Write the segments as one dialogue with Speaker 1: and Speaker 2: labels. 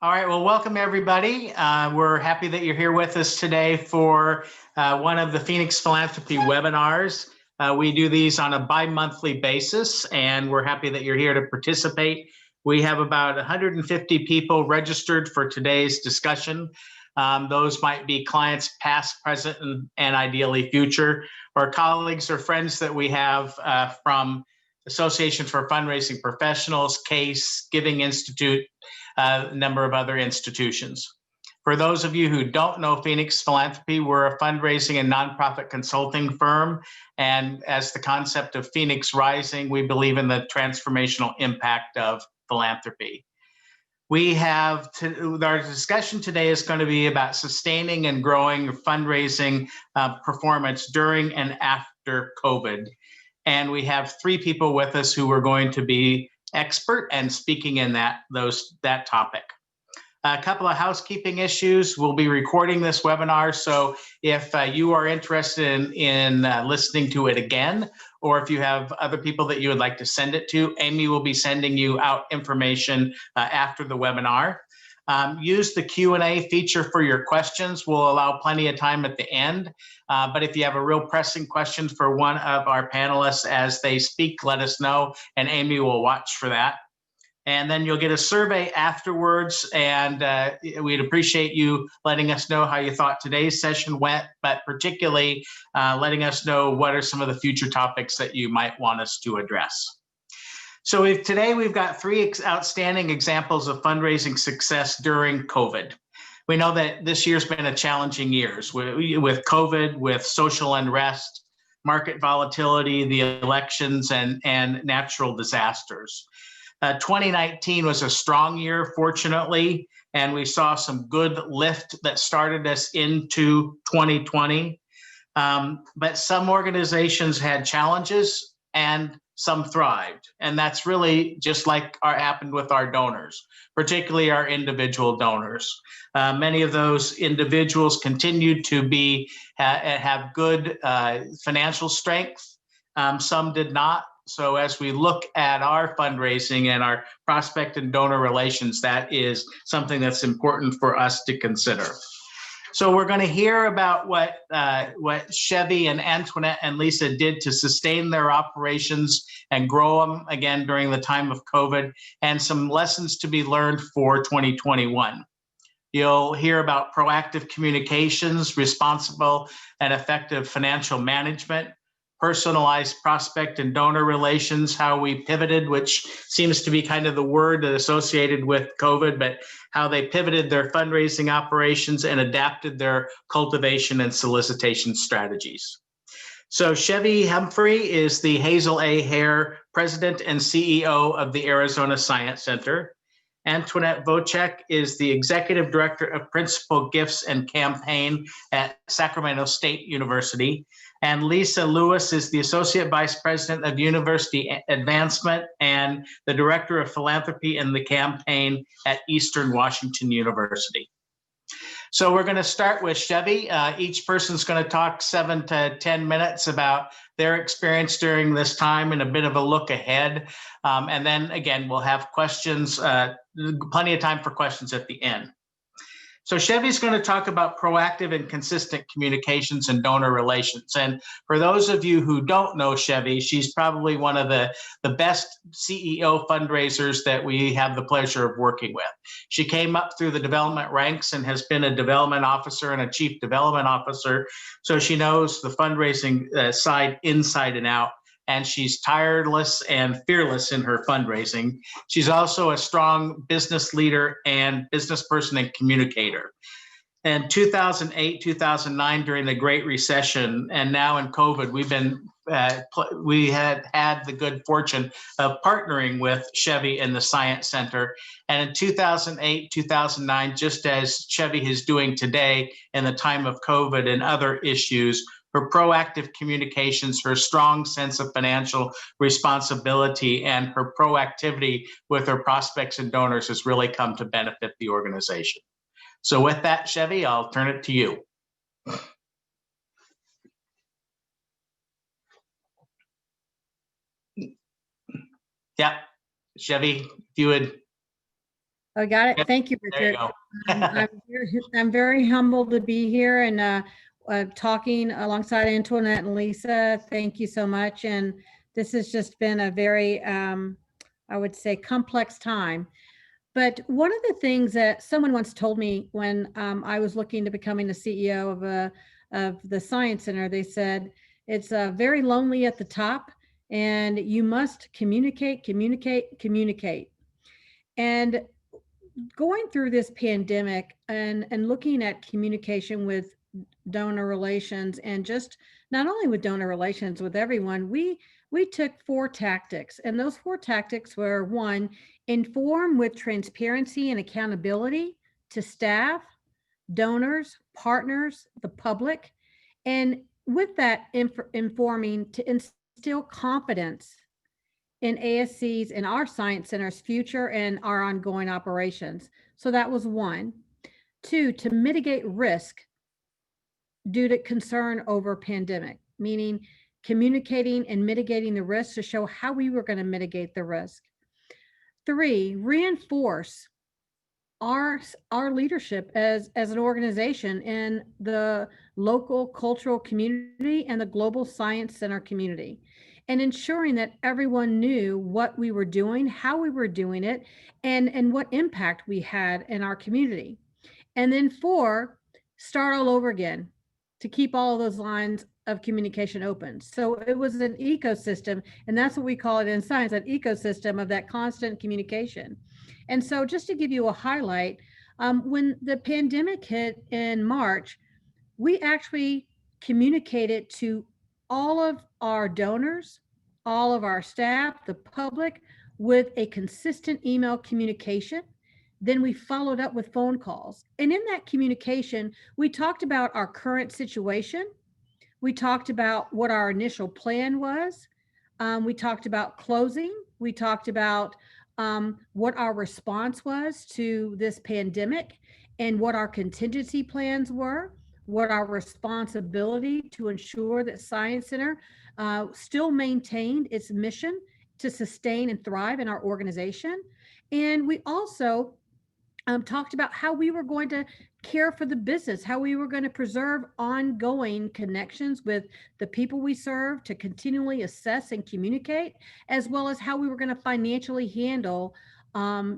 Speaker 1: All right, well, welcome everybody. We're happy that you're here with us today for one of the Phoenix Philanthropy webinars. We do these on a bi-monthly basis, and we're happy that you're here to participate. We have about 150 people registered for today's discussion. Those might be clients past, present, and ideally future, or colleagues or friends that we have from Association for Fundraising Professionals, CASE, Giving Institute, a number of other institutions. For those of you who don't know Phoenix Philanthropy, we're a fundraising and nonprofit consulting firm. And as the concept of Phoenix Rising, we believe in the transformational impact of philanthropy. We have our discussion today is going to be about sustaining and growing fundraising performance during and after COVID. And we have three people with us who are going to be expert and speaking in that topic. A couple of housekeeping issues. We'll be recording this webinar, so if you are interested in listening to it again, or if you have other people that you would like to send it to, Amy will be sending you out information after the webinar. Use the Q&A feature for your questions. We'll allow plenty of time at the end. But if you have a real pressing question for one of our panelists as they speak, let us know, and Amy will watch for that. And then you'll get a survey afterwards, and we'd appreciate you letting us know how you thought today's session went, but particularly letting us know what are some of the future topics that you might want us to address. So today we've got three outstanding examples of fundraising success during COVID. We know that this year's been a challenging year with COVID, with social unrest, market volatility, the elections, and natural disasters. 2019 was a strong year, fortunately, and we saw some good lift that started us into 2020. But some organizations had challenges and some thrived. And that's really just like happened with our donors, particularly our individual donors. Many of those individuals continued to have good financial strength. Some did not. So as we look at our fundraising and our prospect and donor relations, that is something that's important for us to consider. So we're going to hear about what Chevy and Antoinette and Lisa did to sustain their operations and grow them again during the time of COVID, and some lessons to be learned for 2021. You'll hear about proactive communications, responsible and effective financial management, personalized prospect and donor relations, how we pivoted, which seems to be kind of the word associated with COVID, but how they pivoted their fundraising operations and adapted their cultivation and solicitation strategies. So Chevy Humphrey is the Hazel A. Hare President and CEO of the Arizona Science Center. Antoinette Vojtech is the Executive Director of Principal Gifts and Campaign at Sacramento State University. And Lisa Lewis is the Associate Vice President of University Advancement and the Director of Philanthropy and the Campaign at Eastern Washington University. So we're going to start with Chevy. Each person's going to talk 7 to 10 minutes about their experience during this time and a bit of a look ahead. And then again, we'll have questions, plenty of time for questions at the end. So Chevy's going to talk about proactive and consistent communications and donor relations. And for those of you who don't know Chevy, she's probably one of the best CEO fundraisers that we have the pleasure of working with. She came up through the development ranks and has been a development officer and a chief development officer. So she knows the fundraising side inside and out. And she's tireless and fearless in her fundraising. She's also a strong business leader and business person and communicator. In 2008, 2009, during the Great Recession, and now in COVID, we had the good fortune of partnering with Chevy and the Science Center. And in 2008, 2009, just as Chevy is doing today in the time of COVID and other issues, her proactive communications, her strong sense of financial responsibility, and her proactivity with her prospects and donors has really come to benefit the organization. So with that, Chevy, I'll turn it to you. Yeah, Chevy, if you would.
Speaker 2: I got it. Thank you,
Speaker 1: There you
Speaker 2: Richard.
Speaker 1: go.
Speaker 2: I'm very humbled to be here and talking alongside Antoinette and Lisa. Thank you so much. And this has just been a very, I would say, complex time. But one of the things that someone once told me when I was looking to becoming the CEO of the Science Center, they said it's very lonely at the top, and you must communicate, communicate, communicate. And going through this pandemic and looking at communication with donor relations, and just not only with donor relations, with everyone, we took 4 tactics, and those 4 tactics were: one, inform with transparency and accountability to staff, donors, partners, the public, and with that informing to instill confidence in ASC's and our Science Center's future and our ongoing operations. So that was one. Two, to mitigate risk due to concern over pandemic, meaning communicating and mitigating the risk to show how we were going to mitigate the risk. Three, reinforce our leadership as an organization in the local cultural community and the global Science Center community, and ensuring that everyone knew what we were doing, how we were doing it, and what impact we had in our community. And then 4, start all over again to keep all of those lines of communication open. So it was an ecosystem, and that's what we call it in science, an ecosystem of that constant communication. And so just to give you a highlight, when the pandemic hit in March, we actually communicated to all of our donors, all of our staff, the public, with a consistent email communication. Then we followed up with phone calls. And in that communication, we talked about our current situation. We talked about what our initial plan was. We talked about closing. We talked about what our response was to this pandemic and what our contingency plans were, what our responsibility to ensure that Science Center still maintained its mission to sustain and thrive in our organization. And we also talked about how we were going to care for the business, how we were going to preserve ongoing connections with the people we serve, to continually assess and communicate, as well as how we were going to financially handle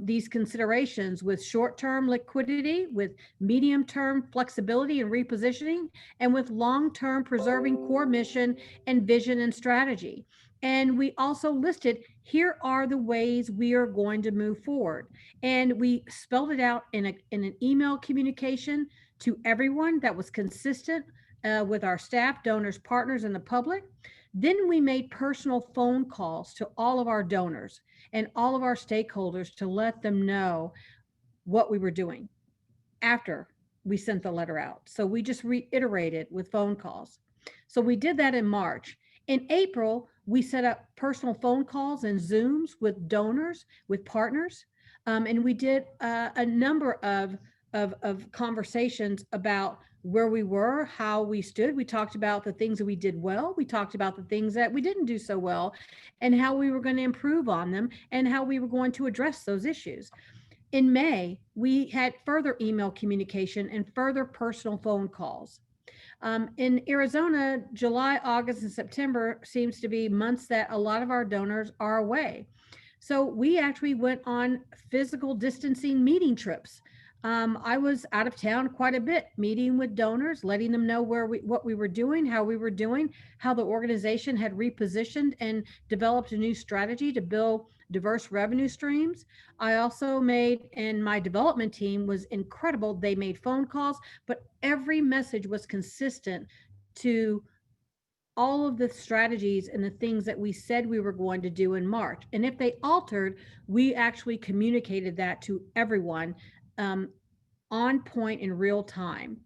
Speaker 2: these considerations with short-term liquidity, with medium-term flexibility and repositioning, and with long-term preserving core mission and vision and strategy. And we also listed, here are the ways we are going to move forward. And we spelled it out in an email communication to everyone that was consistent with our staff, donors, partners, and the public. Then we made personal phone calls to all of our donors and all of our stakeholders to let them know what we were doing after we sent the letter out. So we just reiterated with phone calls. So we did that in March. In April, we set up personal phone calls and Zooms with donors, with partners, and we did a number of conversations about where we were, how we stood. We talked about the things that we did well. We talked about the things that we didn't do so well, and how we were going to improve on them, and how we were going to address those issues. In May, we had further email communication and further personal phone calls. In Arizona, July, August, and September seems to be months that a lot of our donors are away. So we actually went on physical distancing meeting trips. I was out of town quite a bit, meeting with donors, letting them know what we were doing, how we were doing, how the organization had repositioned and developed a new strategy to build diverse revenue streams. I also made, and my development team was incredible. They made phone calls, but every message was consistent to all of the strategies and the things that we said we were going to do in March. And if they altered, we actually communicated that to everyone on point in real time.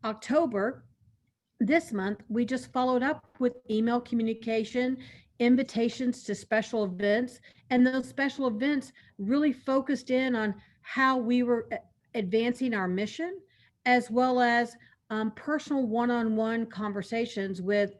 Speaker 2: October, this month, we just followed up with email communication, invitations to special events, and those special events really focused in on how we were advancing our mission, as well as personal one-on-one conversations with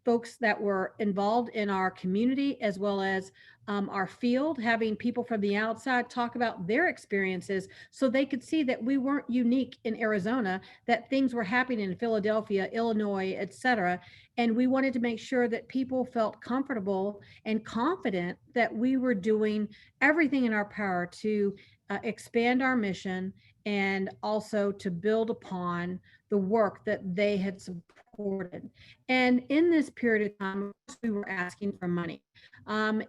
Speaker 2: folks that were involved in our community, as well as our field, having people from the outside talk about their experiences so they could see that we weren't unique in Arizona, that things were happening in Philadelphia, Illinois, etc. And we wanted to make sure that people felt comfortable and confident that we were doing everything in our power to expand our mission and also to build upon the work that they had supported. And in this period of time, we were asking for money.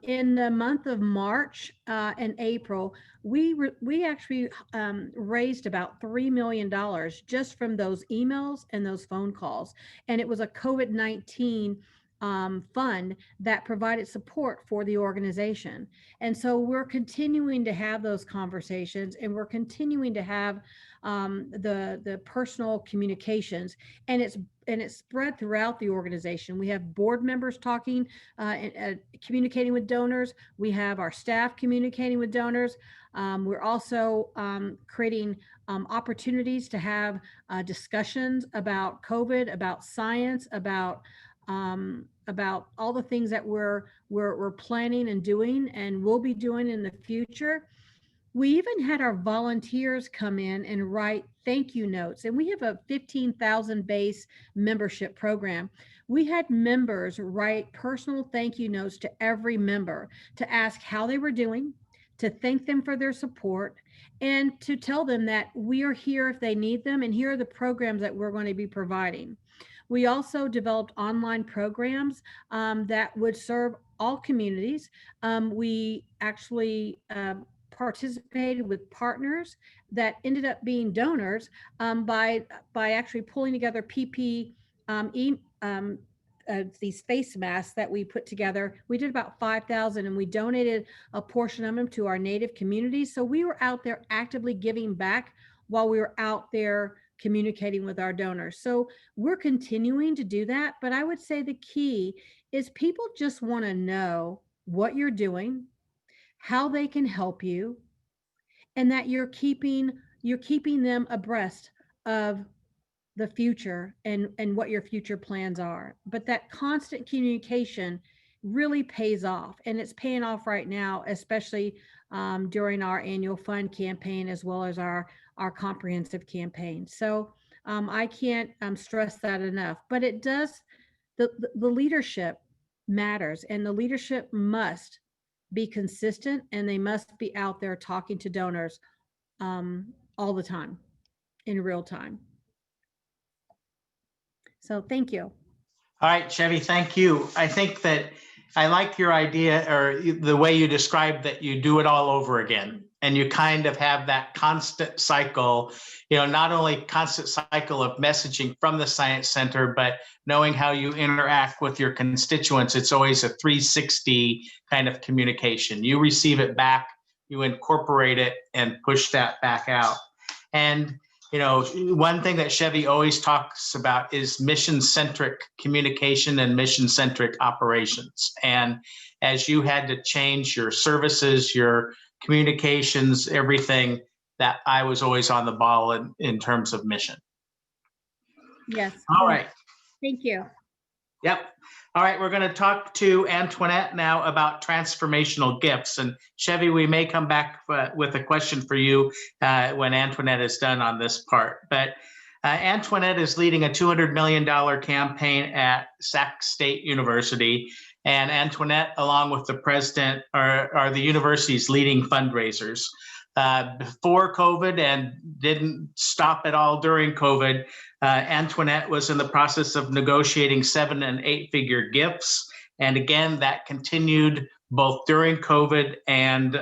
Speaker 2: In the month of March and April, we actually raised about $3 million just from those emails and those phone calls. And it was a COVID-19 fund that provided support for the organization. And so we're continuing to have those conversations, and we're continuing to have the personal communications, and it's spread throughout the organization. We have board members talking, communicating with donors. We have our staff communicating with donors. We're also creating opportunities to have discussions about COVID, about science, about all the things that we're planning and doing and will be doing in the future. We even had our volunteers come in and write thank you notes, and we have a 15,000 base membership program. We had members write personal thank you notes to every member to ask how they were doing, to thank them for their support, and to tell them that we are here if they need them, and here are the programs that we're going to be providing. We also developed online programs that would serve all communities. We actually participated with partners that ended up being donors by actually pulling together these face masks that we put together. We did about 5,000, and we donated a portion of them to our Native communities. So we were out there actively giving back while we were out there communicating with our donors. So we're continuing to do that. But I would say the key is people just want to know what you're doing, how they can help you, and that you're keeping them abreast of the future and what your future plans are. But that constant communication really pays off, and it's paying off right now, especially during our annual fund campaign as well as our comprehensive campaign. So I can't stress that enough. But it does, the leadership matters, and the leadership must be consistent, and they must be out there talking to donors all the time in real time. So thank you.
Speaker 1: All right, Chevy, thank you. I think that I like your idea, or the way you described that you do it all over again, and you kind of have that constant cycle, not only constant cycle of messaging from the Science Center, but knowing how you interact with your constituents. It's always a 360 kind of communication. You receive it back, you incorporate it, and push that back out. And one thing that Chevy always talks about is mission-centric communication and mission-centric operations. And as you had to change your services, your communications, everything, that I was always on the ball in terms of mission.
Speaker 2: Yes.
Speaker 1: All right.
Speaker 2: Thank you.
Speaker 1: Yep. All right, we're going to talk to Antoinette now about transformational gifts. And Chevy, we may come back with a question for you when Antoinette is done on this part. But Antoinette is leading a $200 million campaign at Sac State University. And Antoinette, along with the president, are the university's leading fundraisers. Before COVID, and didn't stop at all during COVID, Antoinette was in the process of negotiating 7- and 8-figure gifts. And again, that continued both during COVID, and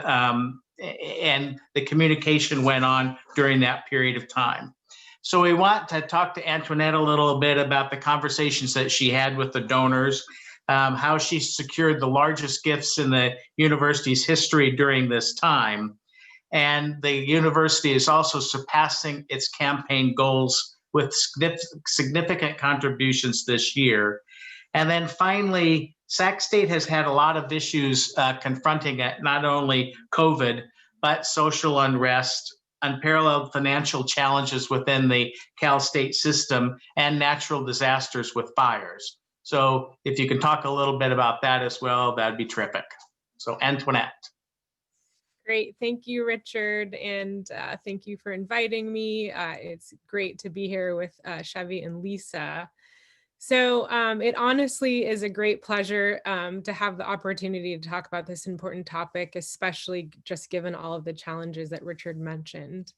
Speaker 1: the communication went on during that period of time. So we want to talk to Antoinette a little bit about the conversations that she had with the donors, how she secured the largest gifts in the university's history during this time. And the university is also surpassing its campaign goals with significant contributions this year. And then finally, Sac State has had a lot of issues confronting it, not only COVID, but social unrest, unparalleled financial challenges within the Cal State system, and natural disasters with fires. So if you can talk a little bit about that as well, that'd be terrific. So Antoinette.
Speaker 3: Great. Thank you, Richard. And thank you for inviting me. It's great to be here with Chevy and Lisa. So it honestly is a great pleasure to have the opportunity to talk about this important topic, especially just given all of the challenges that Richard mentioned.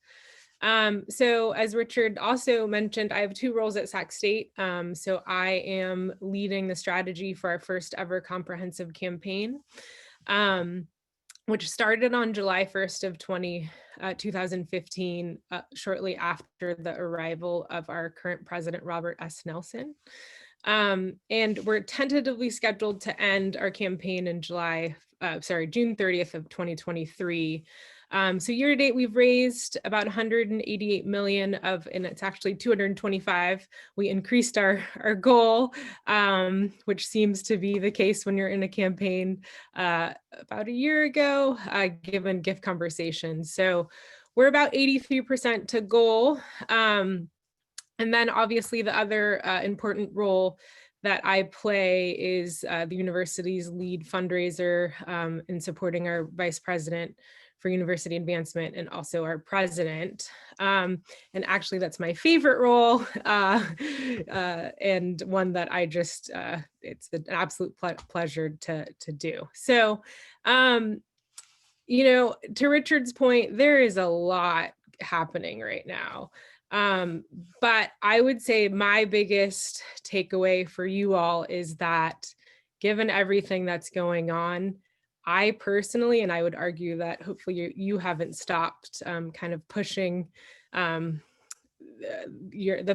Speaker 3: So as Richard also mentioned, I have two roles at Sac State. So I am leading the strategy for our first ever comprehensive campaign, which started on July 1st of 2015, shortly after the arrival of our current president, Robert S. Nelson. And we're tentatively scheduled to end our campaign in June 30th of 2023. So year to date, we've raised about 188 million and it's actually 225. We increased our goal, which seems to be the case when you're in a campaign about a year ago, given gift conversations. So we're about 83% to goal. And then obviously the other important role that I play is the university's lead fundraiser in supporting our vice president for university advancement and also our president. And actually that's my favorite role and one that I just, it's an absolute pleasure to do. So, you know, to Richard's point, there is a lot happening right now. But I would say my biggest takeaway for you all is that given everything that's going on, I personally, and I would argue that hopefully you haven't stopped kind of pushing the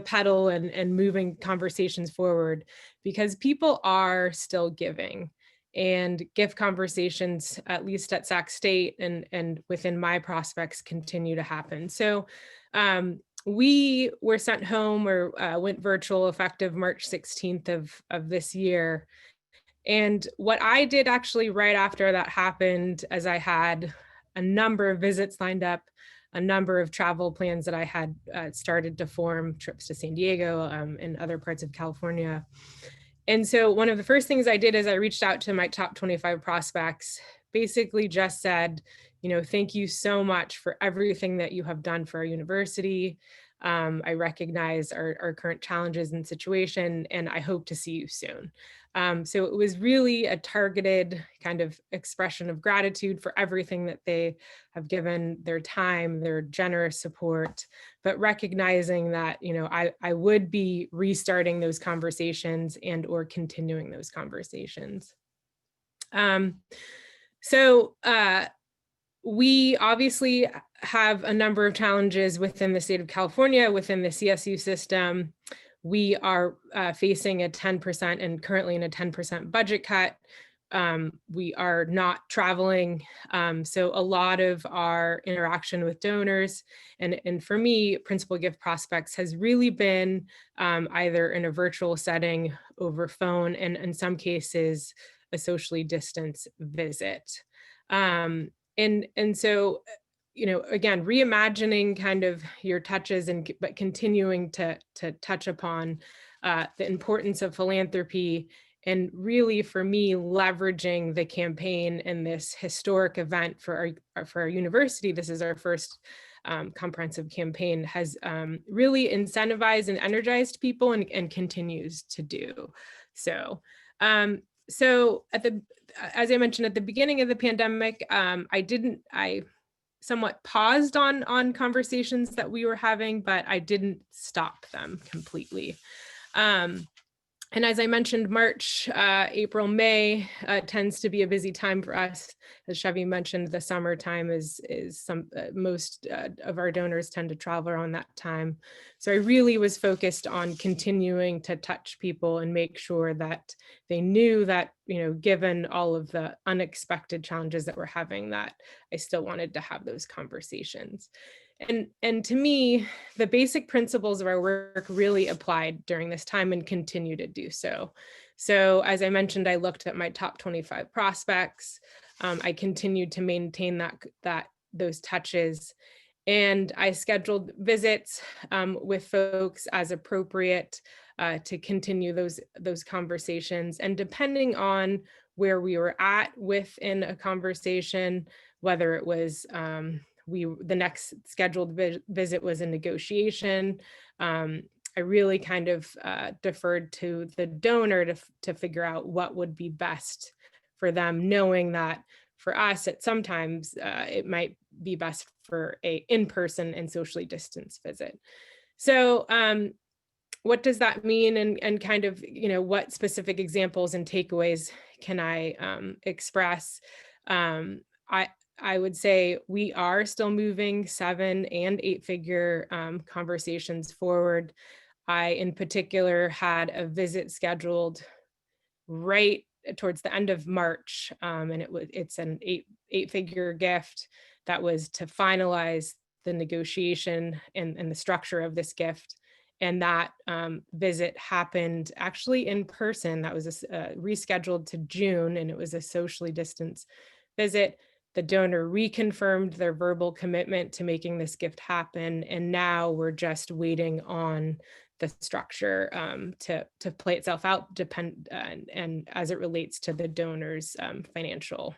Speaker 3: pedal and moving conversations forward, because people are still giving. And gift conversations, at least at Sac State and within my prospects, continue to happen. So we were sent home or went virtual effective March 16th of this year. And what I did actually right after that happened, as I had a number of visits lined up, a number of travel plans that I had started to form, trips to San Diego and other parts of California. And so one of the first things I did is I reached out to my top 25 prospects, basically just said, you know, thank you so much for everything that you have done for our university. I recognize our current challenges and situation, and I hope to see you soon. So it was really a targeted kind of expression of gratitude for everything that they have given, their time, their generous support, but recognizing that, you know, I would be restarting those conversations and or continuing those conversations. We obviously have a number of challenges within the state of California, within the CSU system. We are facing a 10% and currently in a 10% budget cut. We are not traveling. So a lot of our interaction with donors and for me, principal gift prospects has really been either in a virtual setting, over phone, and in some cases, a socially distanced visit. And so, you know, again, reimagining kind of your touches but continuing to touch upon the importance of philanthropy and really for me, leveraging the campaign and this historic event for our university. This is our first comprehensive campaign, has really incentivized and energized people and continues to do so. So as I mentioned at the beginning of the pandemic, I somewhat paused on conversations that we were having, but I didn't stop them completely. And as I mentioned, March, April, May tends to be a busy time for us. As Chevy mentioned, the summertime is most of our donors tend to travel around that time. So I really was focused on continuing to touch people and make sure that they knew that, you know, given all of the unexpected challenges that we're having, that I still wanted to have those conversations. And to me, the basic principles of our work really applied during this time and continue to do so. So as I mentioned, I looked at my top 25 prospects. I continued to maintain those touches, and I scheduled visits with folks as appropriate to continue those conversations. And depending on where we were at within a conversation, whether it was the next scheduled visit was a negotiation. I really kind of deferred to the donor to figure out what would be best for them, knowing that for us, sometimes it might be best for a in-person and socially distanced visit. So what does that mean, and kind of, what specific examples and takeaways can I express? I would say we are still moving 7- and 8-figure conversations forward. I, in particular, had a visit scheduled right towards the end of March, and it's an 8-figure gift that was to finalize the negotiation and the structure of this gift. And that visit happened actually in person. That was rescheduled to June, and it was a socially distanced visit. The donor reconfirmed their verbal commitment to making this gift happen, and now we're just waiting on the structure to play itself out, and as it relates to the donor's financial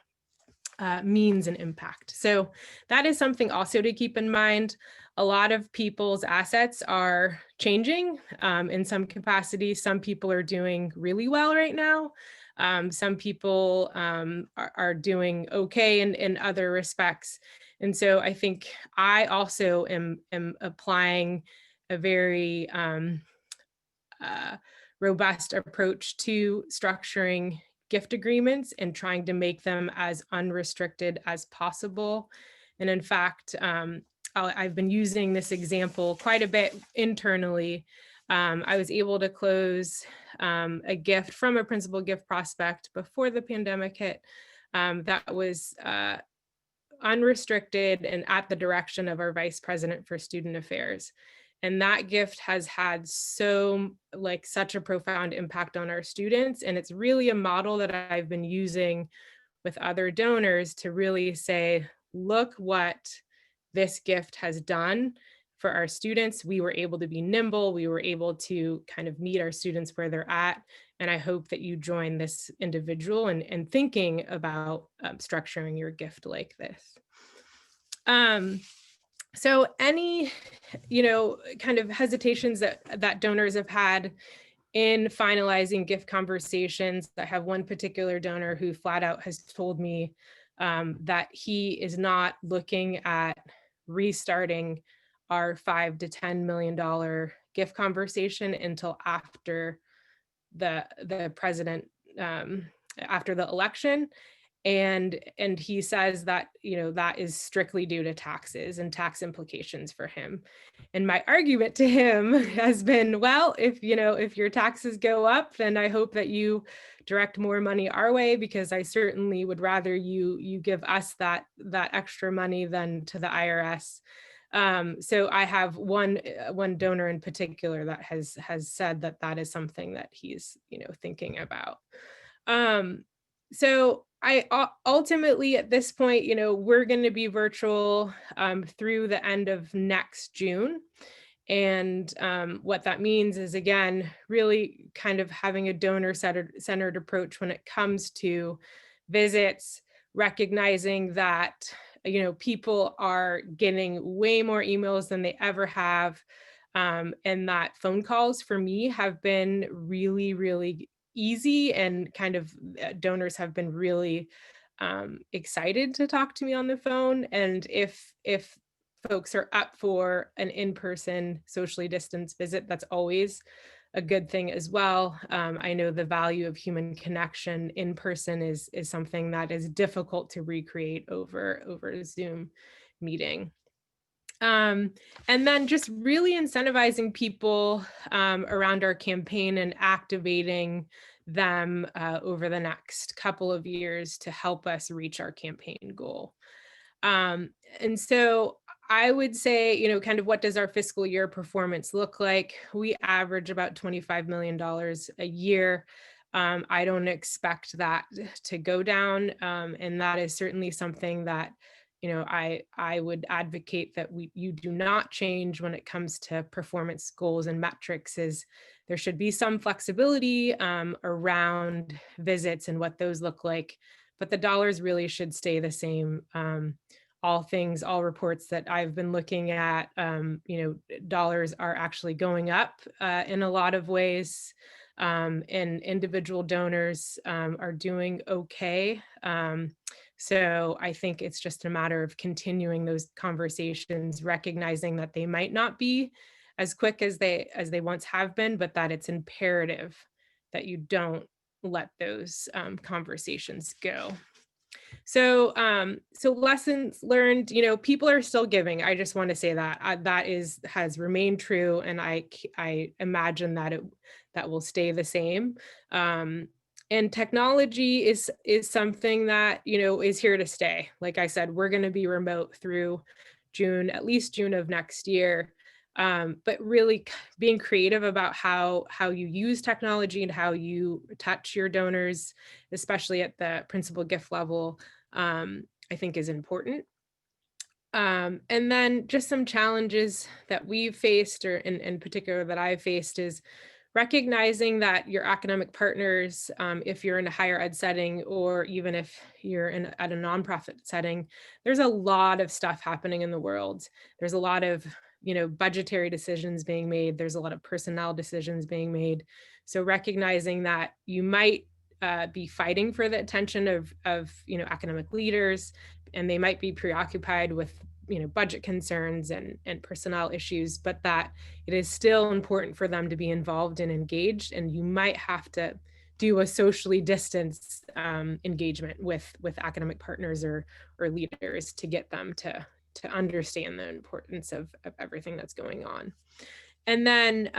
Speaker 3: means and impact. So that is something also to keep in mind. A lot of people's assets are changing in some capacity. Some people are doing really well right now. Some people are doing okay in other respects. And so I think I also am applying a very robust approach to structuring gift agreements and trying to make them as unrestricted as possible. And in fact, I've been using this example quite a bit internally. I was able to close a gift from a principal gift prospect before the pandemic hit that was unrestricted and at the direction of our Vice President for Student Affairs. And that gift has had such a profound impact on our students. And it's really a model that I've been using with other donors to really say, look what this gift has done for our students. We were able to be nimble. We were able to kind of meet our students where they're at. And I hope that you join this individual in thinking about structuring your gift like this. So any, kind of hesitations that donors have had in finalizing gift conversations. I have one particular donor who flat out has told me that he is not looking at restarting our $5 to $10 million gift conversation until after the president, after the election. And he says that, that is strictly due to taxes and tax implications for him. And my argument to him has been, well, if your taxes go up, then I hope that you direct more money our way, because I certainly would rather you give us that extra money than to the IRS. So I have one donor in particular that has said that is something that he's, thinking about. So I ultimately at this point, we're going to be virtual through the end of next June. And what that means is, again, really kind of having a donor-centered approach when it comes to visits, recognizing that, people are getting way more emails than they ever have. And that phone calls for me have been really, really easy, and kind of donors have been really excited to talk to me on the phone. And if folks are up for an in-person socially distanced visit, that's always a good thing as well. I know the value of human connection in person is something that is difficult to recreate over a Zoom meeting. And then just really incentivizing people around our campaign and activating them over the next couple of years to help us reach our campaign goal. And so I would say, kind of what does our fiscal year performance look like? We average about $25 million a year. I don't expect that to go down. And that is certainly something that I would advocate that you do not change when it comes to performance goals and metrics. Is there should be some flexibility around visits and what those look like, but the dollars really should stay the same. All reports that I've been looking at, dollars are actually going up in a lot of ways, and individual donors are doing okay. So I think it's just a matter of continuing those conversations, recognizing that they might not be as quick as they once have been, but that it's imperative that you don't let those conversations go. So lessons learned, people are still giving. I just want to say that has remained true, and I imagine that that will stay the same. And technology is something that, is here to stay. Like I said, we're going to be remote through at least June of next year. But really being creative about how you use technology and how you touch your donors, especially at the principal gift level, I think is important. And then just some challenges that we've faced, or in particular that I've faced, is recognizing that your academic partners, if you're in a higher ed setting, or even if you're at a nonprofit setting, there's a lot of stuff happening in the world. There's a lot of budgetary decisions being made. There's a lot of personnel decisions being made. So recognizing that you might be fighting for the attention of academic leaders, and they might be preoccupied with budget concerns and personnel issues, but that it is still important for them to be involved and engaged, and you might have to do a socially distanced engagement with academic partners or leaders to get them to understand the importance of everything that's going on. And then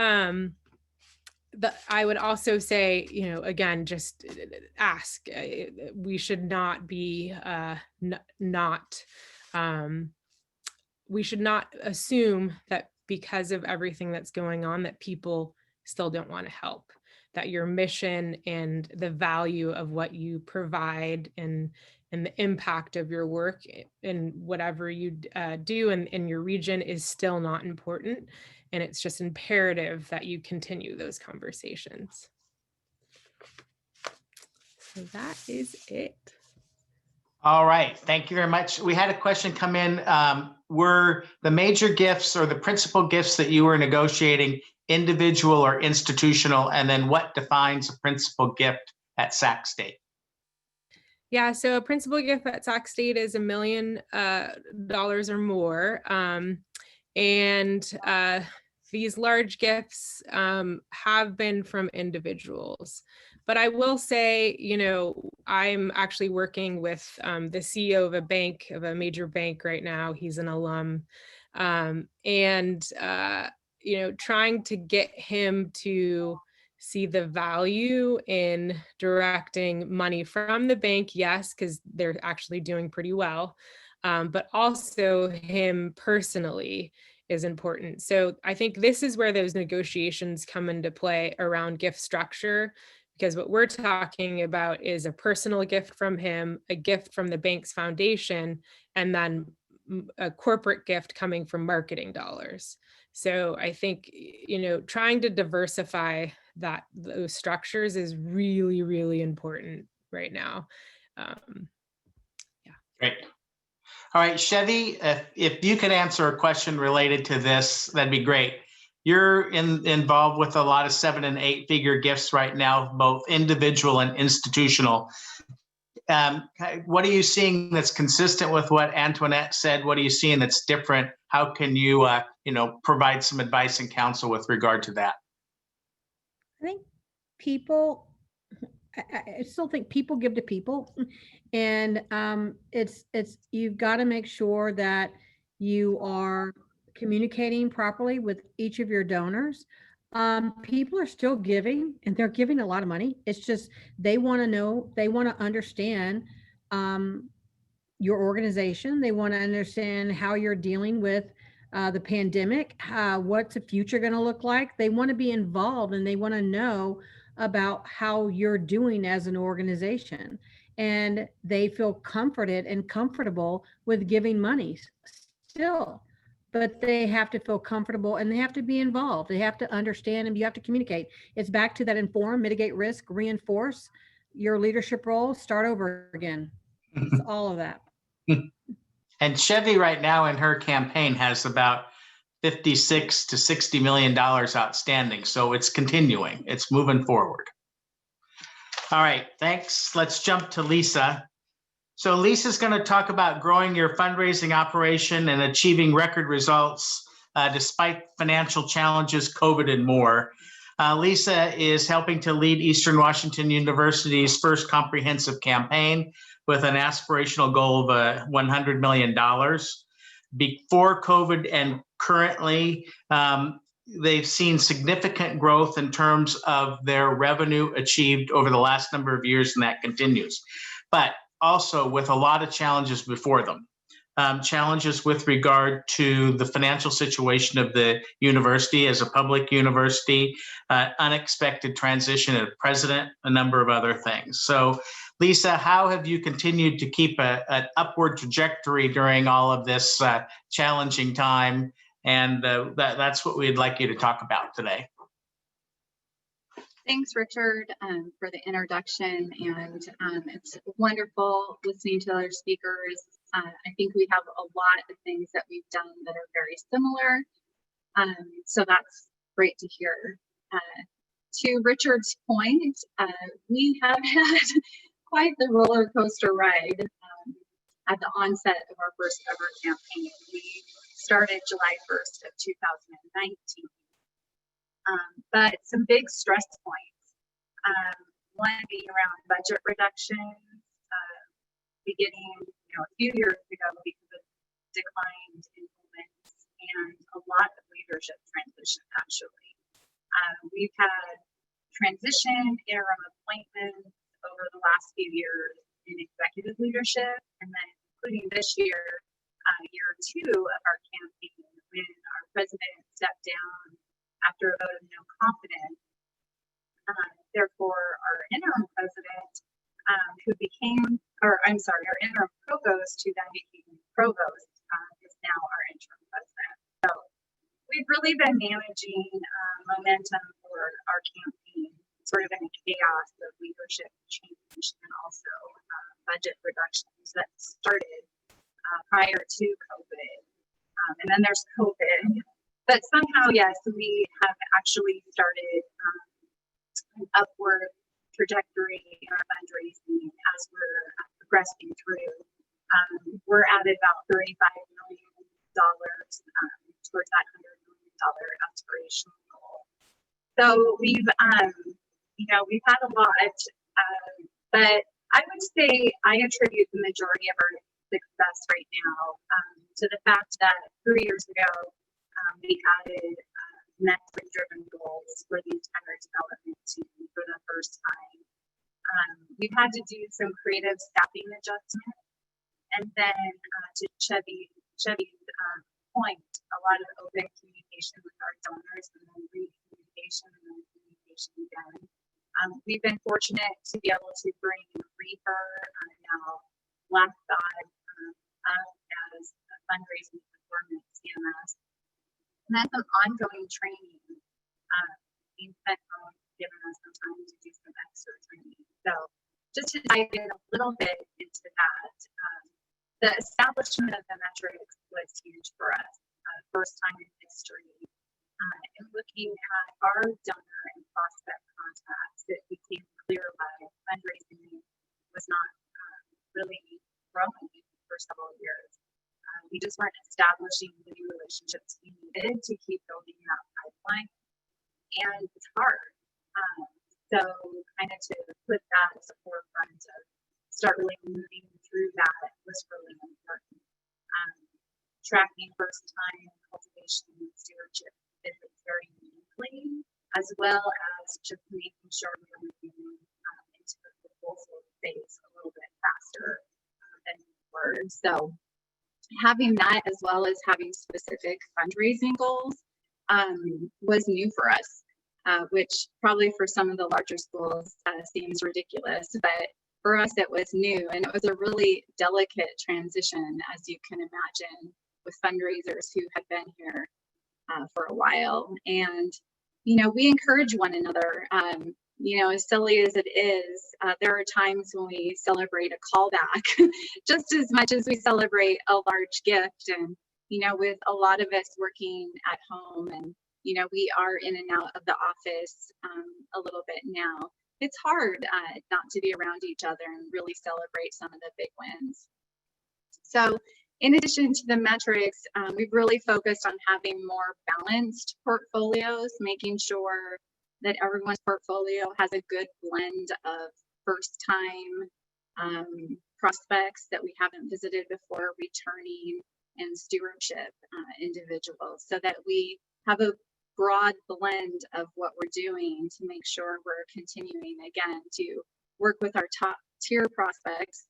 Speaker 3: I would also say, again, just ask. We should not be we should not assume that because of everything that's going on that people still don't want to help, that your mission and the value of what you provide and the impact of your work and whatever you do in your region is still not important. And it's just imperative that you continue those conversations. So that is it.
Speaker 1: All right, thank you very much. We had a question come in. Were the major gifts or the principal gifts that you were negotiating individual or institutional? And then what defines a principal gift at Sac State?
Speaker 3: Yeah, so a principal gift at Sac State is $1 million or more. And these large gifts have been from individuals. But I will say, I'm actually working with the CEO of a major bank right now. He's an alum. And trying to get him to see the value in directing money from the bank, yes, because they're actually doing pretty well, but also him personally is important. So I think this is where those negotiations come into play around gift structure, because what we're talking about is a personal gift from him, a gift from the bank's foundation, and then a corporate gift coming from marketing dollars. So I think, trying to diversify those structures is really, really important right now. Yeah.
Speaker 1: Great. All right, Chevy, if you could answer a question related to this, that'd be great. You're involved with a lot of 7- and 8-figure gifts right now, both individual and institutional. What are you seeing that's consistent with what Antoinette said? What are you seeing that's different? How can you, provide some advice and counsel with regard to that?
Speaker 2: I think I still think people give to people, and it's you've got to make sure that you are communicating properly with each of your donors. People are still giving, and they're giving a lot of money. It's just they want to know, they want to understand your organization. They want to understand how you're dealing with the pandemic, what's the future going to look like. They want to be involved, and they want to know about how you're doing as an organization. and they feel comforted and comfortable with giving money still. But they have to feel comfortable and they have to be involved. They have to understand and you have to communicate. It's back to that inform, mitigate risk, reinforce your leadership role, start over again. It's all of that.
Speaker 1: And Chevy right now in her campaign has about 56 to $60 million outstanding. So it's continuing, it's moving forward. All right, thanks. Let's jump to Lisa. So Lisa's going to talk about growing your fundraising operation and achieving record results despite financial challenges, COVID, and more. Lisa is helping to lead Eastern Washington University's first comprehensive campaign with an aspirational goal of $100 million. Before COVID and currently, they've seen significant growth in terms of their revenue achieved over the last number of years, and that continues. But also with a lot of challenges before them. Challenges with regard to the financial situation of the university as a public university, unexpected transition of president, a number of other things. So Lisa, how have you continued to keep an upward trajectory during all of this challenging time? And that's what we'd like you to talk about today.
Speaker 4: Thanks, Richard, for the introduction, and it's wonderful listening to other speakers. I think we have a lot of things that we've done that are very similar, so that's great to hear. To Richard's point, we have had quite the roller coaster ride at the onset of our first ever campaign. We started July 1st of 2019. But some big stress points. One being around budget reductions, beginning a few years ago because of declined enrollments and a lot of leadership transition. Actually, we've had transition, interim appointments over the last few years in executive leadership, and then including this year, year 2 of our campaign, when our president stepped down after a vote of no confidence. Therefore, our interim president, our interim provost, who then became provost, is now our interim president. So we've really been managing momentum for our campaign, sort of in a chaos of leadership change and also budget reductions that started prior to COVID. And then there's COVID. But somehow, yes, we have actually started an upward trajectory in our fundraising as we're progressing through. We're at about $35 million towards that $100 million aspirational goal. So we've had a lot, but I would say I attribute the majority of our success right now to the fact that 3 years ago, we added metric-driven goals for the entire development team for the first time. We've had to do some creative staffing adjustments, and then to Chevy's point, a lot of open communication with our donors, and then re-communication, and then communication again. We've been fortunate to be able to bring Reaper now Black Dog up as a fundraising performance CMS. And then some ongoing training. Being spent on giving us some time to do some extra training. So just to dive in a little bit into that, the establishment of the metrics was huge for us. First time in history. And looking at our donor and prospect contacts, it became clear that fundraising was not really growing for several years. We just weren't establishing the new relationships we needed to keep building that pipeline. And it's hard. So kind of to put that as a forefront of start really moving through that was really important. Tracking first time cultivation and stewardship is very meaningfully, as well as just making sure we're moving into the proposal phase a little bit faster than we were. So having that, as well as having specific fundraising goals, was new for us, which probably for some of the larger schools seems ridiculous, but for us, it was new, and it was a really delicate transition, as you can imagine, with fundraisers who had been here for a while. And, we encourage one another. As silly as it is, there are times when we celebrate a callback just as much as we celebrate a large gift. And, with a lot of us working at home, and, we are in and out of the office a little bit now, it's hard not to be around each other and really celebrate some of the big wins. So in addition to the metrics, we've really focused on having more balanced portfolios, making sure that everyone's portfolio has a good blend of first-time prospects that we haven't visited before, returning, and stewardship individuals, so that we have a broad blend of what we're doing to make sure we're continuing, again, to work with our top tier prospects,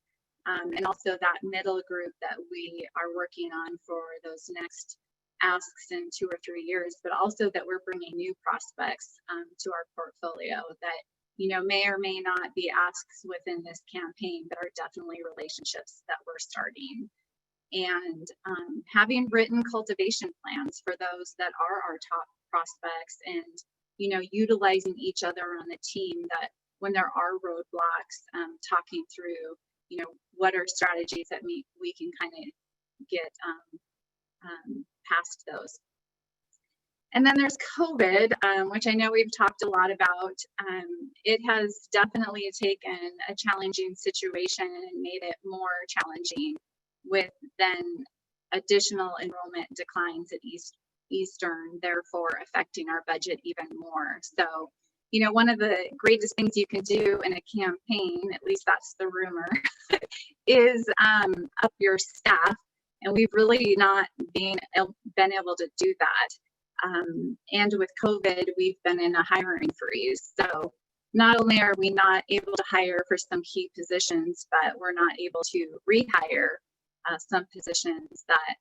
Speaker 4: and also that middle group that we are working on for those next asks in 2 or 3 years, but also that we're bringing new prospects to our portfolio that may or may not be asks within this campaign, but are definitely relationships that we're starting. And having written cultivation plans for those that are our top prospects, and utilizing each other on the team, that when there are roadblocks, talking through what are strategies that we can kind of get past those. And then there's COVID, which I know we've talked a lot about. It has definitely taken a challenging situation and made it more challenging, with then additional enrollment declines at Eastern, therefore affecting our budget even more. So, one of the greatest things you can do in a campaign, at least that's the rumor, is up your staff. And we've really not been able to do that. And with COVID, we've been in a hiring freeze. So not only are we not able to hire for some key positions, but we're not able to rehire some positions that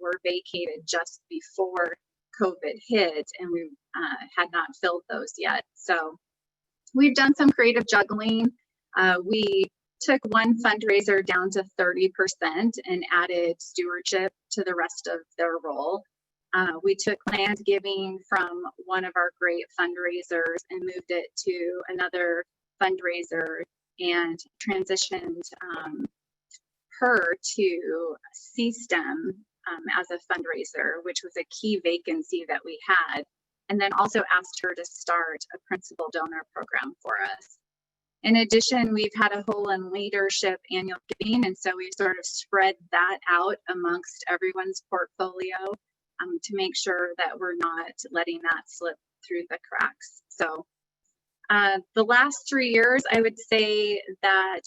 Speaker 4: were vacated just before COVID hit, and we had not filled those yet. So we've done some creative juggling. We took one fundraiser down to 30% and added stewardship to the rest of their role. We took land giving from one of our great fundraisers and moved it to another fundraiser, and transitioned her to CSTEM as a fundraiser, which was a key vacancy that we had, and then also asked her to start a principal donor program for us. In addition, we've had a whole in leadership annual giving, and so we sort of spread that out amongst everyone's portfolio to make sure that we're not letting that slip through the cracks. So the last 3 years, I would say that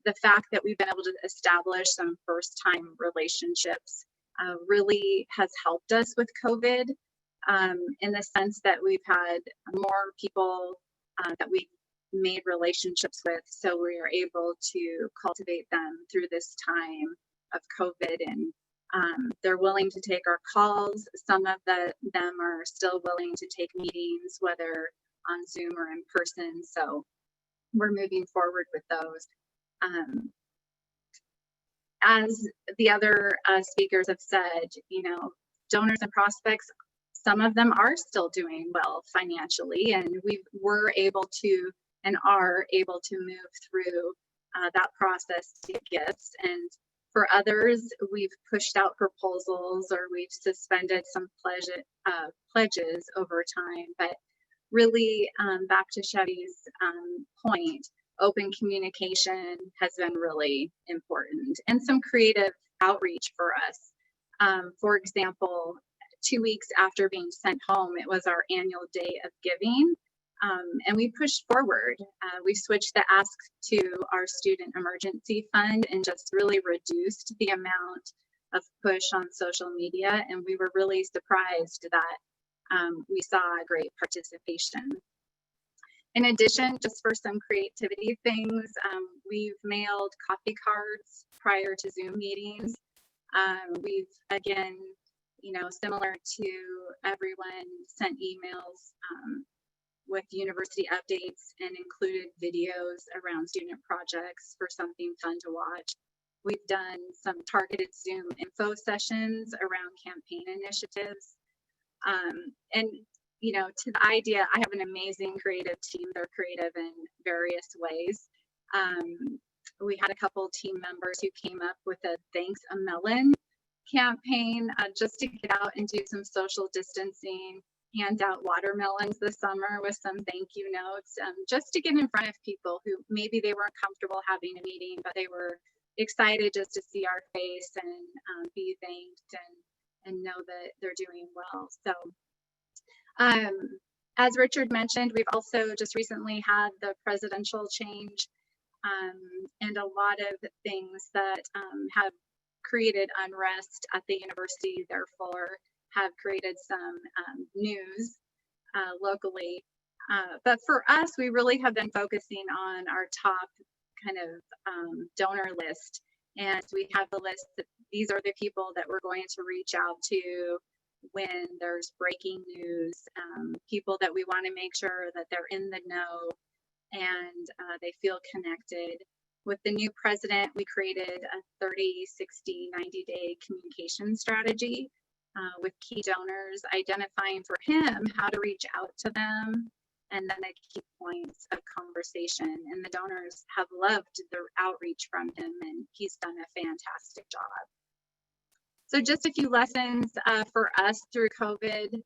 Speaker 4: the fact that we've been able to establish some first-time relationships really has helped us with COVID, in the sense that we've had more people that we made relationships with, so we are able to cultivate them through this time of COVID, and they're willing to take our calls. Some of them are still willing to take meetings, whether on Zoom or in person, so we're moving forward with those. As the other speakers have said, donors and prospects, some of them are still doing well financially, and we were able to and are able to move through that process to get gifts. And for others, we've pushed out proposals, or we've suspended some pledges over time. But really, back to Chevy's point, open communication has been really important, and some creative outreach for us. For example, 2 weeks after being sent home, it was our annual day of giving, and we pushed forward. We switched the ask to our student emergency fund and just really reduced the amount of push on social media, and we were really surprised that we saw a great participation. In addition, just for some creativity things, we've mailed coffee cards prior to Zoom meetings. We've, again, similar to everyone, sent emails with university updates and included videos around student projects for something fun to watch. We've done some targeted Zoom info sessions around campaign initiatives. And, you know, to the idea, I have an amazing creative team. They're creative in various ways. We had a couple team members who came up with a Thanks a Melon campaign just to get out and do some social distancing, hand out watermelons this summer with some thank you notes, just to get in front of people who maybe they weren't comfortable having a meeting, but they were excited just to see our face and be thanked and know that they're doing well. So as Richard mentioned, we've also just recently had the presidential change and a lot of things that have created unrest at the university, therefore have created some news locally. But for us, we really have been focusing on our top kind of donor list. And we have the list that these are the people that we're going to reach out to when there's breaking news, people that we want to make sure that they're in the know and they feel connected. With the new president, we created a 30, 60, 90-day communication strategy with key donors, identifying for him how to reach out to them, and then the key points of conversation. And the donors have loved the outreach from him, and he's done a fantastic job. So just a few lessons for us through COVID.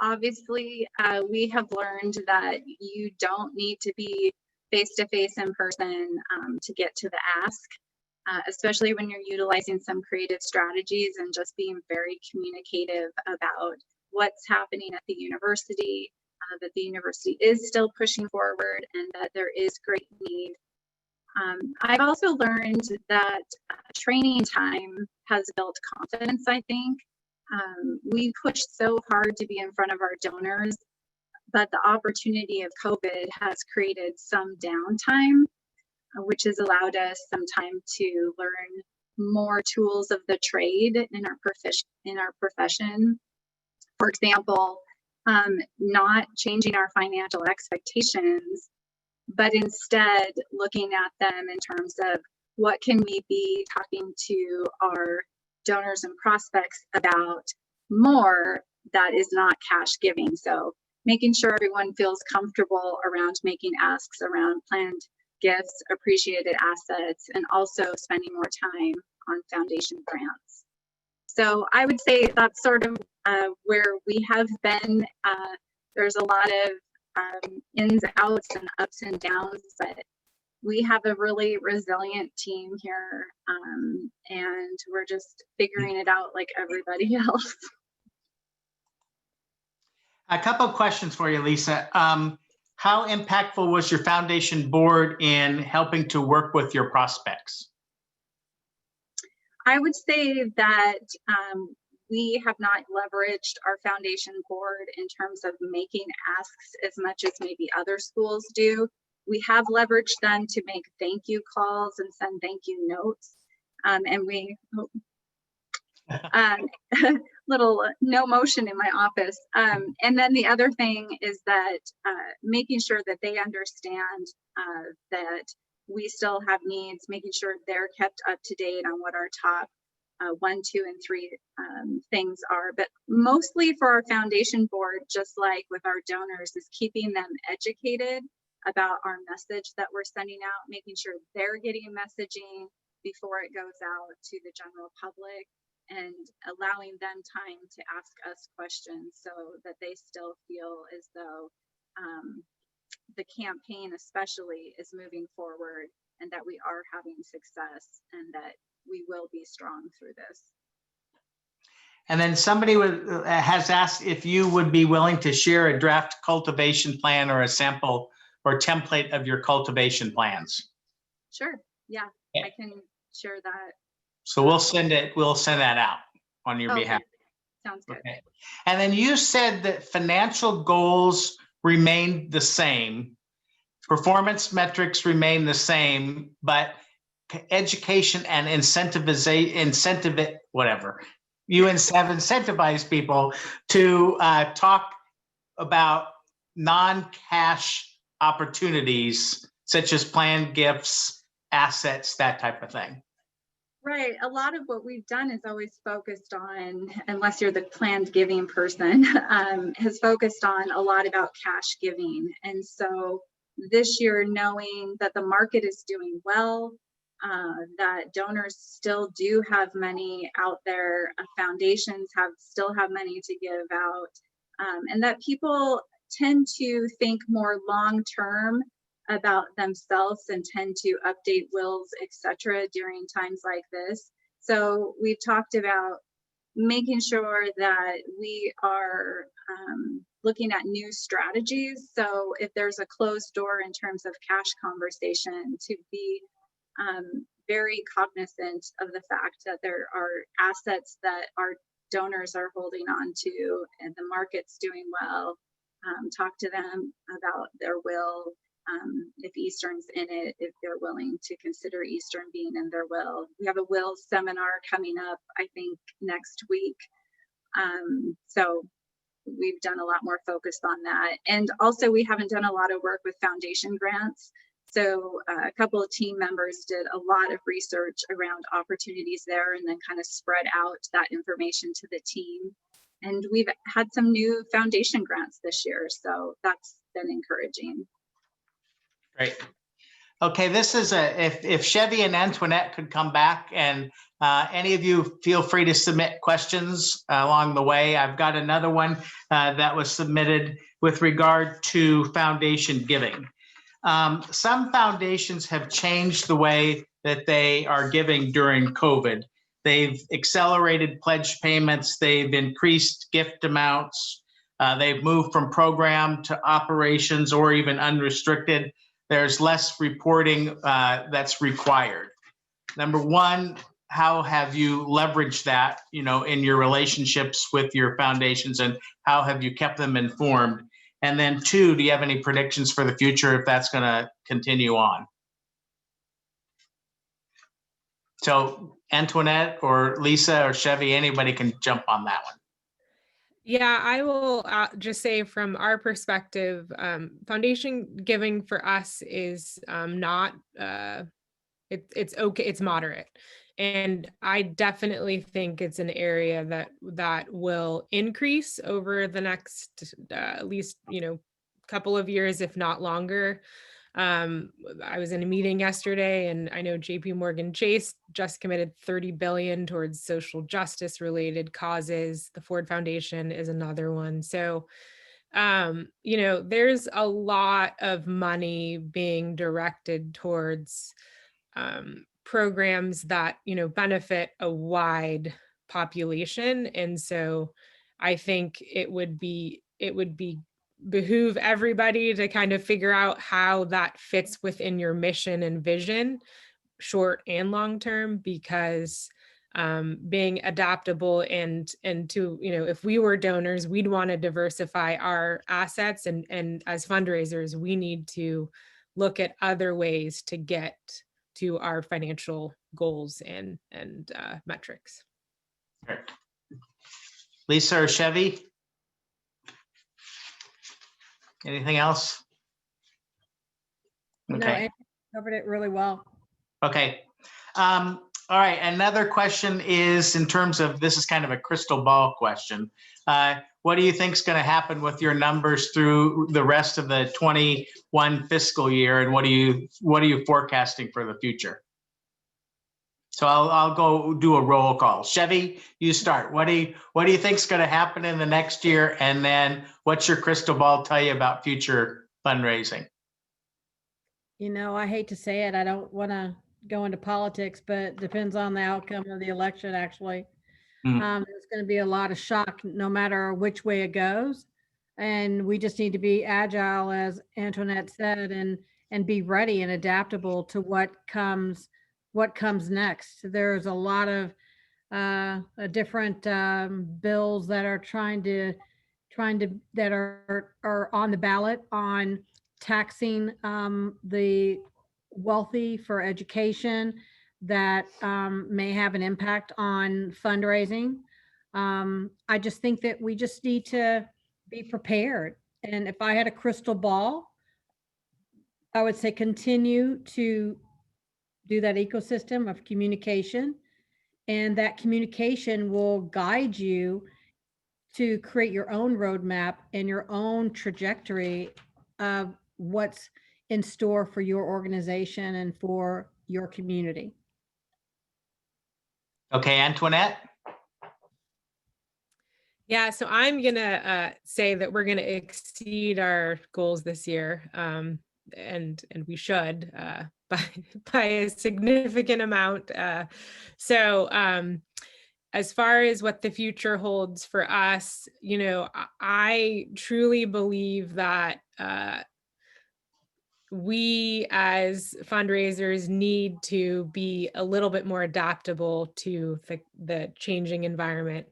Speaker 4: Obviously, we have learned that you don't need to be face-to-face in person to get to the ask, especially when you're utilizing some creative strategies and just being very communicative about what's happening at the university, that the university is still pushing forward and that there is great need. I've also learned that training time has built confidence, I think. We pushed so hard to be in front of our donors, but the opportunity of COVID has created some downtime, which has allowed us some time to learn more tools of the trade in our profession. For example, not changing our financial expectations, but instead looking at them in terms of what can we be talking to our donors and prospects about more that is not cash giving. So making sure everyone feels comfortable around making asks around planned gifts, appreciated assets, and also spending more time on foundation grants. So I would say that's sort of where we have been. There's a lot of ins, outs, and ups and downs, but we have a really resilient team here, and we're just figuring it out like everybody else.
Speaker 1: A couple of questions for you, Lisa. How impactful was your foundation board in helping to work with your prospects?
Speaker 4: I would say that we have not leveraged our foundation board in terms of making asks as much as maybe other schools do. We have leveraged them to make thank you calls and send thank you notes. And we, little no motion in my office. And then the other thing is that making sure that they understand that we still have needs, making sure they're kept up to date on what our top 1, 2, and 3 things are. But mostly for our foundation board, just like with our donors, is keeping them educated about our message that we're sending out, making sure they're getting messaging before it goes out to the general public, and allowing them time to ask us questions so that they still feel as though the campaign especially is moving forward and that we are having success and that we will be strong through this.
Speaker 1: And then somebody has asked if you would be willing to share a draft cultivation plan or a sample or template of your cultivation plans.
Speaker 4: Sure, yeah, I can share that.
Speaker 1: So we'll send that out on your behalf.
Speaker 4: Sounds good.
Speaker 1: Okay. And then you said that financial goals remain the same, performance metrics remain the same, but education and you have incentivized people to talk about non-cash opportunities such as planned gifts, assets, that type of thing?
Speaker 4: Right. A lot of what we've done is always focused on, unless you're the planned giving person, has focused on a lot about cash giving. And so this year, knowing that the market is doing well, that donors still do have money out there, foundations still have money to give out, and that people tend to think more long-term about themselves and tend to update wills, etc., during times like this. So we've talked about making sure that we are looking at new strategies. So if there's a closed door in terms of cash conversation, to be very cognizant of the fact that there are assets that our donors are holding on to and the market's doing well. Talk to them about their will. If Eastern's in it, if they're willing to consider Eastern being in their will. We have a will seminar coming up, I think, next week. So we've done a lot more focused on that. And also we haven't done a lot of work with foundation grants. So a couple of team members did a lot of research around opportunities there and then kind of spread out that information to the team. And we've had some new foundation grants this year. So that's been encouraging.
Speaker 1: Great. Okay, this is if Chevy and Antoinette could come back, and any of you feel free to submit questions along the way. I've got another one that was submitted with regard to foundation giving. Some foundations have changed the way that they are giving during COVID. They've accelerated pledge payments, they've increased gift amounts, they've moved from program to operations or even unrestricted. There's less reporting that's required. Number one, how have you leveraged that, in your relationships with your foundations, and how have you kept them informed? And then two, do you have any predictions for the future if that's going to continue on? So Antoinette or Lisa or Chevy, anybody can jump on that one.
Speaker 3: Yeah, I will just say from our perspective, foundation giving for us is not, it's okay, it's moderate. And I definitely think it's an area that will increase over the next at least, couple of years, if not longer. I was in a meeting yesterday and I know JP Morgan Chase just committed $30 billion towards social justice related causes. The Ford Foundation is another one. So, there's a lot of money being directed towards programs that, benefit a wide population. And so I think it would behoove everybody to kind of figure out how that fits within your mission and vision, short and long term, because being adaptable and to, if we were donors, we'd want to diversify our assets, and as fundraisers, we need to look at other ways to get to our financial goals and metrics.
Speaker 1: Right. Lisa or Chevy? Anything else?
Speaker 2: No,
Speaker 1: Okay.
Speaker 2: Andy covered it really well.
Speaker 1: Okay. All right. Another question is, in terms of, this is kind of a crystal ball question. What do you think is going to happen with your numbers through the rest of the 21 fiscal year, and what are you forecasting for the future? So I'll go do a roll call. Chevy, you start. What do you think is going to happen in the next year, and then what's your crystal ball tell you about future fundraising?
Speaker 2: I hate to say it, I don't want to go into politics, but it depends on the outcome of the election, actually. There's going to be a lot of shock no matter which way it goes. And we just need to be agile, as Antoinette said, and be ready and adaptable to what comes next. There's a lot of different bills that are that are on the ballot on taxing the wealthy for education that may have an impact on fundraising. I just think that we just need to be prepared And if I had a crystal ball, I would say continue to do that ecosystem of communication, and that communication will guide you to create your own roadmap and your own trajectory of what's in store for your organization and for your community.
Speaker 1: Okay, Antoinette?
Speaker 3: Yeah, so I'm gonna say that we're gonna exceed our goals this year, and we should by a significant amount. As far as what the future holds for us, you know, I truly believe that we as fundraisers need to be a little bit more adaptable to the changing environment.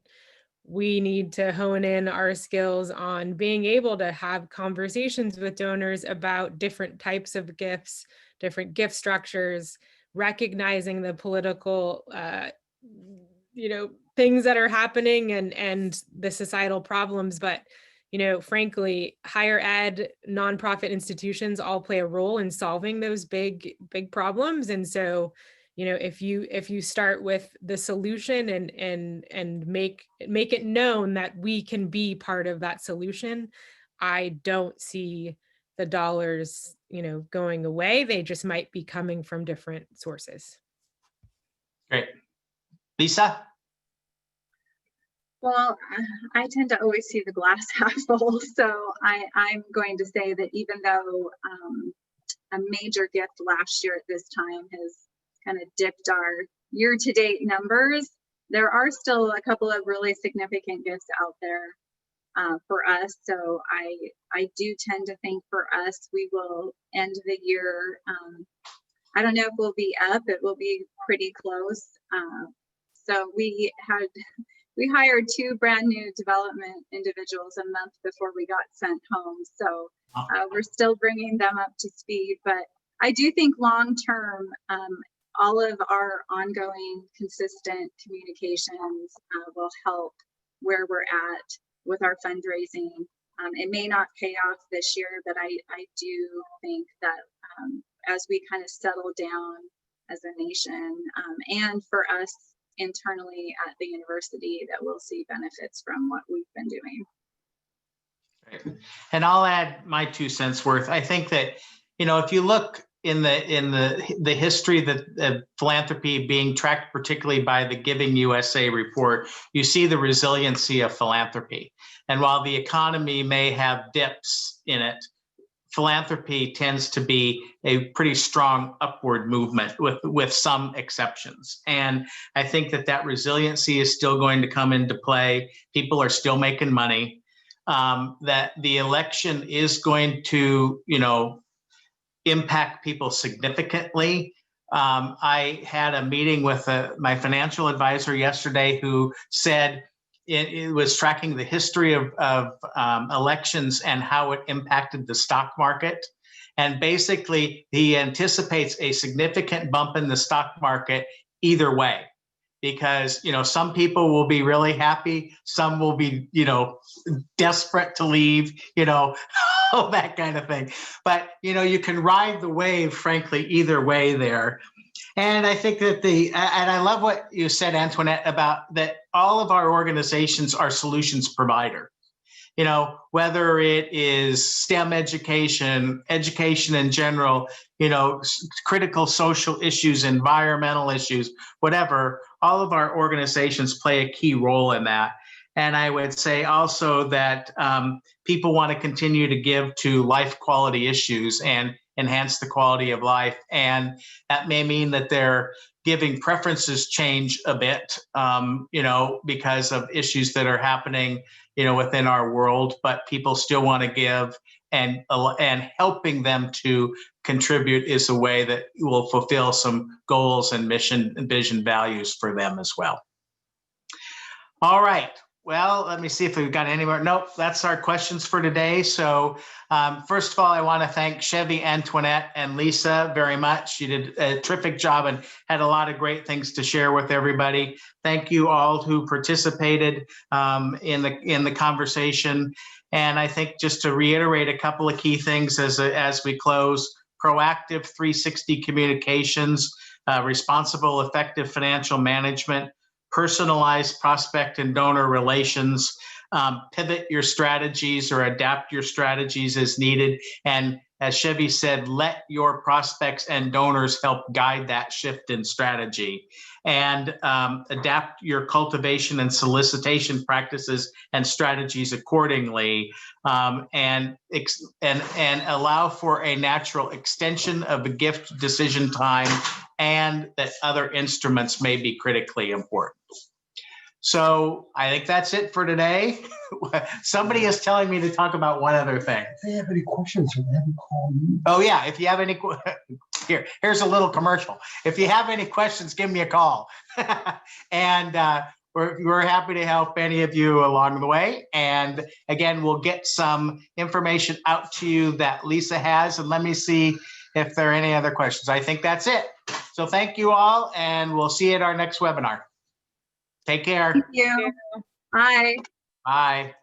Speaker 3: We need to hone in our skills on being able to have conversations with donors about different types of gifts, different gift structures, recognizing the political, you know, things that are happening and the societal problems. But, you know, frankly, higher ed, nonprofit institutions all play a role in solving those big problems. And so, you know, if you start with the solution and make it known that we can be part of that solution, I don't see the dollars, you know, going away. They just might be coming from different sources.
Speaker 1: Great. Lisa?
Speaker 4: Well, I tend to always see the glass half full. So I'm going to say that even though a major gift last year at this time has kind of dipped our year-to-date numbers, there are still a couple of really significant gifts out there for us. So I do tend to think for us, we will end the year, I don't know if we'll be up, it will be pretty close. So we hired 2 brand new development individuals a month before we got sent home. So we're still bringing them up to speed, but I do think long-term, all of our ongoing consistent communications will help where we're at with our fundraising. It may not pay off this year, but I do think that as we kind of settle down as a nation, and for us internally at the university, that we'll see benefits from what we've been doing.
Speaker 1: Right. And I'll add my 2 cents worth. I think that, you know, if you look in the history that philanthropy being tracked, particularly by the Giving USA report, you see the resiliency of philanthropy. And while the economy may have dips in it, philanthropy tends to be a pretty strong upward movement with some exceptions. And I think that resiliency is still going to come into play. People are still making money. That the election is going to, you know, impact people significantly. I had a meeting with my financial advisor yesterday who said it was tracking the history of elections and how it impacted the stock market. And basically, he anticipates a significant bump in the stock market either way, because, you know, some people will be really happy, some will be, you know, desperate to leave, you know, all that kind of thing. But, you know, you can ride the wave, frankly, either way there. And I think that and I love what you said, Antoinette, about that all of our organizations are solutions provider. You know, whether it is STEM education in general, you know, critical social issues, environmental issues, whatever, all of our organizations play a key role in that. And I would say also that people want to continue to give to life quality issues and enhance the quality of life. And that may mean that their giving preferences change a bit, you know, because of issues that are happening, you know, within our world, but people still want to give, and helping them to contribute is a way that will fulfill some goals and mission and vision values for them as well. All right. Well, let me see if we've got any more. Nope, that's our questions for today. So first of all, I want to thank Chevy, Antoinette, and Lisa very much. You did a terrific job and had a lot of great things to share with everybody. Thank you all who participated in the conversation. And I think just to reiterate a couple of key things as we close: proactive 360 communications, responsible, effective financial management, personalized prospect and donor relations, pivot your strategies or adapt your strategies as needed. And as Chevy said, let your prospects and donors help guide that shift in strategy. And adapt your cultivation and solicitation practices and strategies accordingly, and allow for a natural extension of the gift decision time, and that other instruments may be critically important. So I think that's it for today. Somebody is telling me to talk about one other thing.
Speaker 5: If they have any questions, or they haven't called me.
Speaker 1: Oh yeah, if you have any, here's a little commercial. If you have any questions, give me a call. And we're happy to help any of you along the way. And again, we'll get some information out to you that Lisa has. And let me see if there are any other questions. I think that's it. So thank you all, and we'll see you at our next webinar. Take care.
Speaker 4: Thank you. Bye.
Speaker 1: Bye.